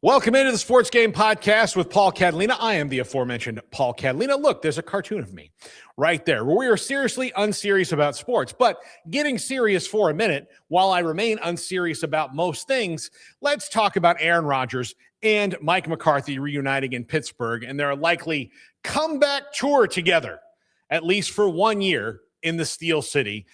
Welcome into the Sports Game Podcast with Paul Catalina. I am the aforementioned Paul Catalina. Look, there's a cartoon of me right there where we are seriously unserious about sports, but getting serious for a minute while I remain unserious about most things. Let's talk about Aaron Rodgers and Mike McCarthy reuniting in Pittsburgh and their likely comeback tour together, at least for 1 year in the Steel City,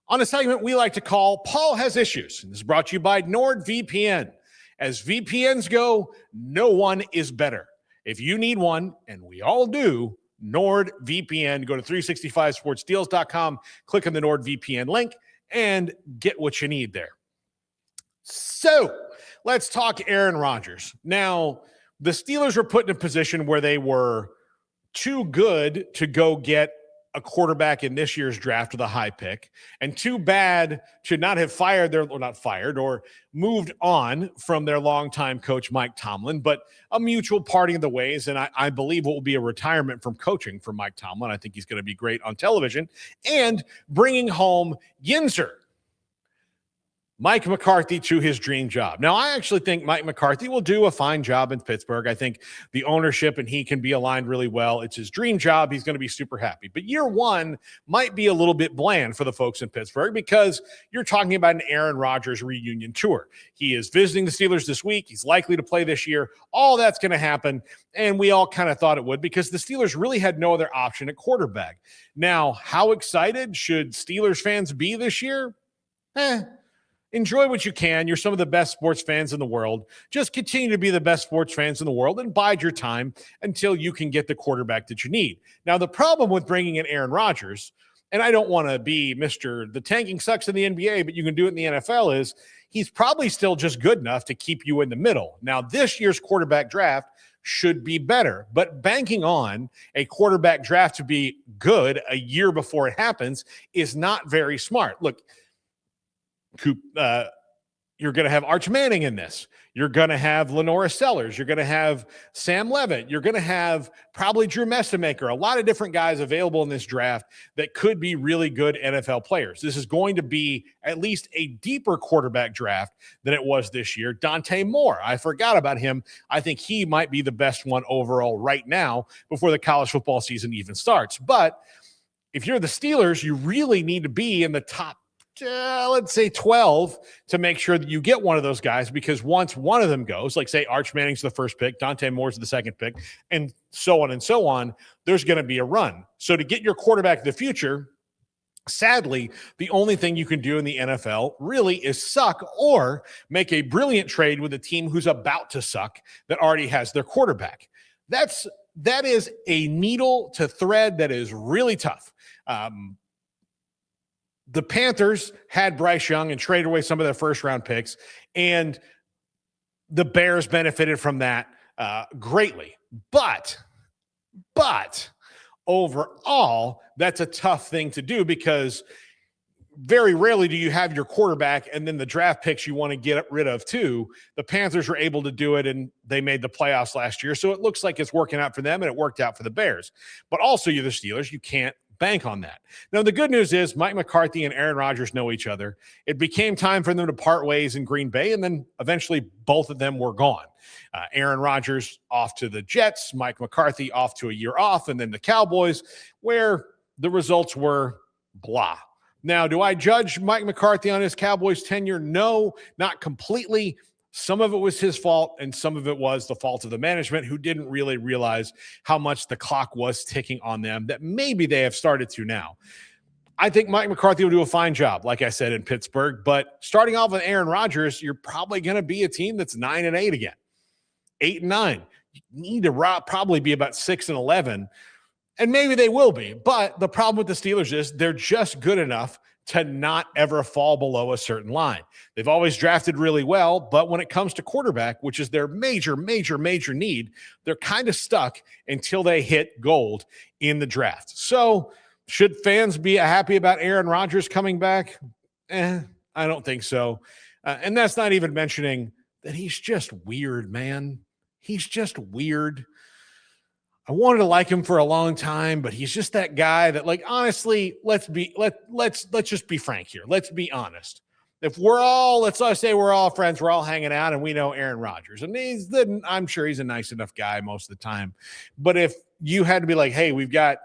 on a segment we like to call Paul Has Issues. This is brought to you by NordVPN. As VPNs go, no one is better. If you need one, and we all do, NordVPN, go to 365sportsdeals.com, click on the NordVPN link, and get what you need there. So let's talk Aaron Rodgers. Now, the Steelers were put in a position where they were too good to go get a quarterback in this year's draft with a high pick, and too bad to not have or moved on from their longtime coach, Mike Tomlin, but a mutual parting of the ways. And I believe what will be a retirement from coaching for Mike Tomlin. I think he's going to be great on television, and bringing home Yinzer, Mike McCarthy, to his dream job. Now, I actually think Mike McCarthy will do a fine job in Pittsburgh. I think the ownership and he can be aligned really well. It's his dream job. He's going to be super happy. But year one might be a little bit bland for the folks in Pittsburgh because you're talking about an Aaron Rodgers reunion tour. He is visiting the Steelers this week. He's likely to play this year. All that's going to happen, and we all kind of thought it would because the Steelers really had no other option at quarterback. Now, how excited should Steelers fans be this year? Enjoy what you can. You're some of the best sports fans in the world. Just continue to be the best sports fans in the world and bide your time until you can get the quarterback that you need. Now, the problem with bringing in Aaron Rodgers, and I don't want to be Mr. The tanking sucks in the NBA, but you can do it in the NFL, is he's probably still just good enough to keep you in the middle. Now, this year's quarterback draft should be better, but banking on a quarterback draft to be good a year before it happens is not very smart. Look, you're going to have Archie Manning in this. You're going to have Lenora Sellers. You're going to have Sam Levitt. You're going to have probably Drew Messamaker. A lot of different guys available in this draft that could be really good NFL players. This is going to be at least a deeper quarterback draft than it was this year. Dante Moore, I forgot about him. I think he might be the best one overall right now before the college football season even starts. But if you're the Steelers, you really need to be in the top let's say 12 to make sure that you get one of those guys, because once one of them goes, like say Arch Manning's the first pick, Dante Moore's the second pick, and so on, there's going to be a run. So to get your quarterback of the future, sadly, the only thing you can do in the NFL really is suck or make a brilliant trade with a team who's about to suck that already has their quarterback. That is a needle to thread that is really tough. The Panthers had Bryce Young and traded away some of their first-round picks, and the Bears benefited from that greatly. But overall, that's a tough thing to do because very rarely do you have your quarterback and then the draft picks you want to get rid of too. The Panthers were able to do it, and they made the playoffs last year, so it looks like it's working out for them, and it worked out for the Bears. But also, you're the Steelers. You can't bank on that. Now, the good news is Mike McCarthy and Aaron Rodgers know each other. It became time for them to part ways in Green Bay, and then eventually both of them were gone. Aaron Rodgers off to the Jets, Mike McCarthy off to a year off, and then the Cowboys, where the results were blah. Now, do I judge Mike McCarthy on his Cowboys tenure? No, not completely. Some of it was his fault, and some of it was the fault of the management, who didn't really realize how much the clock was ticking on them, that maybe they have started to now. I think Mike McCarthy will do a fine job, like I said, in Pittsburgh. But starting off with Aaron Rodgers, you're probably going to be a team that's 9-8 again, 8-9. You need to probably be about 6-11, and maybe they will be. But the problem with the Steelers is they're just good enough to not ever fall below a certain line. They've always drafted really well, but when it comes to quarterback, which is their major need, they're kind of stuck until they hit gold in the draft. So should fans be happy about Aaron Rodgers coming back? I don't think so. And that's not even mentioning that he's just weird, man. He's just weird. I wanted to like him for a long time, but he's just that guy that, like, honestly, let's just be frank here. Let's be honest. If we're all, let's say we're all friends, we're all hanging out, and we know Aaron Rodgers, and I'm sure he's a nice enough guy most of the time. But if you had to be like, hey, we've got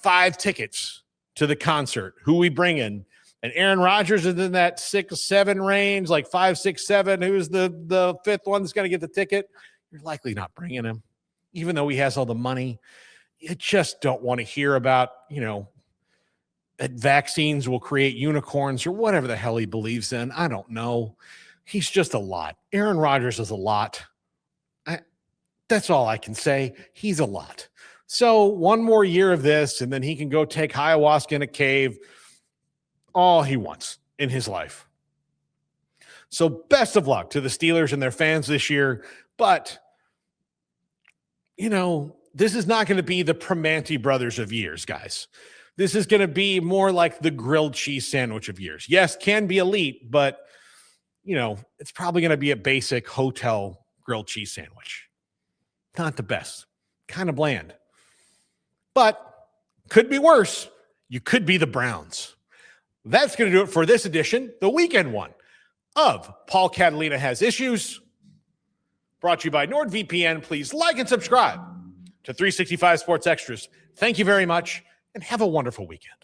5 tickets to the concert, who we bring in, and Aaron Rodgers is in that 6-7 range, like 5, 6, 7, who's the fifth one that's going to get the ticket, you're likely not bringing him, even though he has all the money. You just don't want to hear about, that vaccines will create unicorns or whatever the hell he believes in. I don't know. He's just a lot. Aaron Rodgers is a lot. That's all I can say. He's a lot. So one more year of this, and then he can go take ayahuasca in a cave, all he wants in his life. So best of luck to the Steelers and their fans this year. But, this is not going to be the Primanti brothers of years, guys. This is going to be more like the grilled cheese sandwich of years. Yes, can be elite, but, it's probably going to be a basic hotel grilled cheese sandwich. Not the best. Kind of bland. But could be worse. You could be the Browns. That's going to do it for this edition, the weekend one, of Paul Catalina Has Issues. Brought to you by NordVPN. Please like and subscribe to 365 Sports Extras. Thank you very much, and have a wonderful weekend.